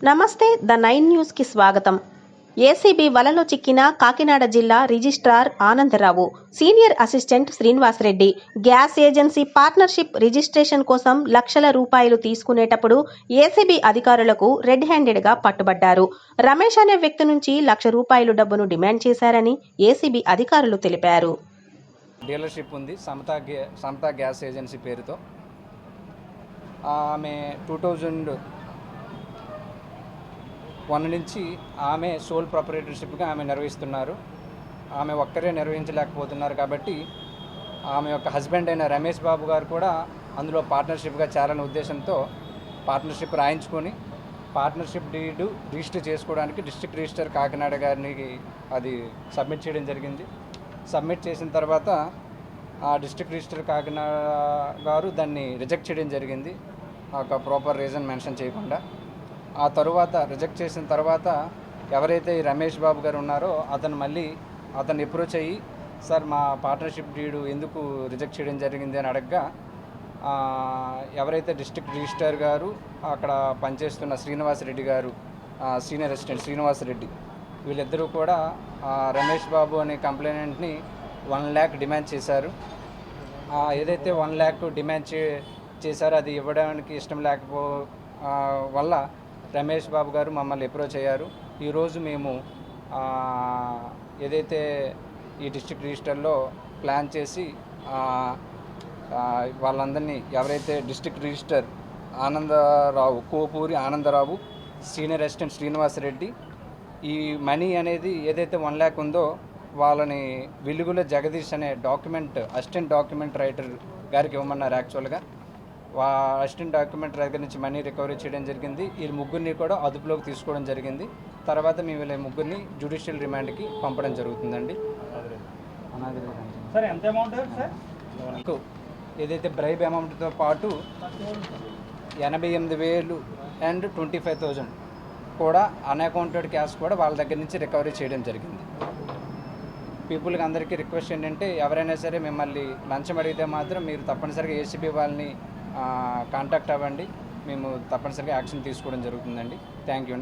నమస్తే the 9 news కి స్వాగతం. ఏసీబీ వలలో చిక్కిన కాకినాడ జిల్లా registrar Ananda Rao, senior assistant Srinivasa Reddy gas agency partnership registration కోసం లక్షల రూపాయలు తీసుకునేటప్పుడు ఏసీబీ అధికారులకు రెడ్ హ్యాండెడ్ గా పట్టుబడ్డారు. రమేష్ అనే వ్యక్తి నుంచి ₹1,00,000 డబ్బును డిమాండ్ చేశారని ఏసీబీ అధికారులు తెలిపారు. డీలర్షిప్ ఉంది సమతా గ్యాస్ ఏజెన్సీ పేరుతో. ఆమె 2001 నుంచి ఆమె సోల్ ప్రొపరేటర్షిప్గా ఆమె నిర్వహిస్తున్నారు. ఆమె ఒక్కరే నిర్వహించలేకపోతున్నారు కాబట్టి ఆమె యొక్క హస్బెండ్ అయిన రమేష్ బాబు గారు కూడా అందులో పార్ట్నర్షిప్గా చేరాలనే ఉద్దేశంతో పార్ట్నర్షిప్ రాయించుకొని పార్ట్నర్షిప్ డీడ్ రిజిస్టర్ చేసుకోవడానికి డిస్ట్రిక్ట్ రిజిస్టర్ కాకినాడ గారికి అది సబ్మిట్ చేయడం జరిగింది. సబ్మిట్ చేసిన తర్వాత ఆ డిస్ట్రిక్ట్ రిజిస్టర్ కాకినాడ గారు దాన్ని రిజెక్ట్ చేయడం జరిగింది, ఒక ప్రాపర్ రీజన్ మెన్షన్ చేయకుండా. ఆ తరువాత రిజెక్ట్ చేసిన తర్వాత ఎవరైతే ఈ రమేష్ బాబు గారు ఉన్నారో అతను అప్రోచ్ అయ్యి, సార్ మా పార్ట్నర్షిప్ డీడు ఎందుకు రిజెక్ట్ చేయడం జరిగింది అని అడగగా, ఎవరైతే డిస్ట్రిక్ట్ రిజిస్టర్ గారు అక్కడ పనిచేస్తున్న శ్రీనివాసరెడ్డి గారు, సీనియర్ అసిస్టెంట్ శ్రీనివాసరెడ్డి, వీళ్ళిద్దరూ కూడా రమేష్ బాబు అనే కంప్లైనెంట్ని 1 lakh డిమాండ్ చేశారు. ఏదైతే 1 lakh డిమాండ్ చేశారో అది ఇవ్వడానికి ఇష్టం వల్ల రమేష్ బాబు గారు మమ్మల్ని అప్రోచ్ అయ్యారు. ఈరోజు మేము ఏదైతే ఈ డిస్ట్రిక్ట్ రిజిస్టర్లో ప్లాన్ చేసి వాళ్ళందరినీ, ఎవరైతే district register Ananda Rao, Kopuri Ananda Rao, senior assistant Srinivasa Reddy, ఈ మనీ అనేది ఏదైతే 1 lakh ఉందో వాళ్ళని వెలుగుల జగదీష్ అనే అసిస్టెంట్ డాక్యుమెంట్ రైటర్ గారికి ఇవ్వమన్నారు. యాక్చువల్గా అసిస్టెంట్ డాక్యుమెంట్ రైటర్ నుంచి మనీ రికవరీ చేయడం జరిగింది. ఈ ముగ్గురిని కూడా అదుపులోకి తీసుకోవడం జరిగింది. తర్వాత మేము వీళ్ళ ముగ్గురిని జ్యుడిషియల్ రిమాండ్కి పంపడం జరుగుతుందండి. ఏదైతే బ్రైబ్ అమౌంట్తో పాటు 88,000 and 25,000 కూడా అన్అకౌంటెడ్ క్యాష్ కూడా వాళ్ళ దగ్గర నుంచి రికవరీ చేయడం జరిగింది. పీపుల్కి అందరికీ రిక్వెస్ట్ ఏంటంటే, ఎవరైనా సరే మిమ్మల్ని లంచం అడిగితే మాత్రం మీరు తప్పనిసరిగా ఏసీబీ వాళ్ళని కాంటాక్ట్ అవ్వండి. మేము తప్పనిసరిగా యాక్షన్ తీసుకోవడం జరుగుతుందండి. Thank you.